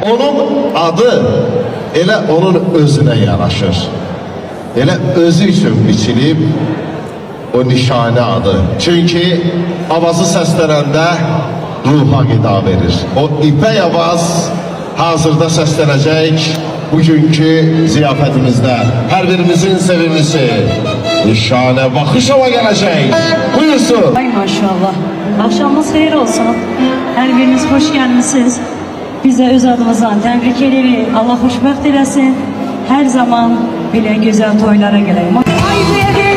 Onun adı elə onun özünə yaraşır. Elə özü üçün biçilib o nişane adı. Çünkü avazı səslənəndə ruha qida verir. O ipək avaz hazırda səslənəcək bugünkü ziyafətimizdə. Hər birimizin sevimlisi Nişanə Baxışova gələcək. Buyursun. Ay maşallah. Akşamınız hayır olsun. Her biriniz hoş gelmişsiniz. Bize öz adımızdan tebrik ederiz. Allah hoşbəxt eləsin. Her zaman bile güzel toylara geleyim. Haydi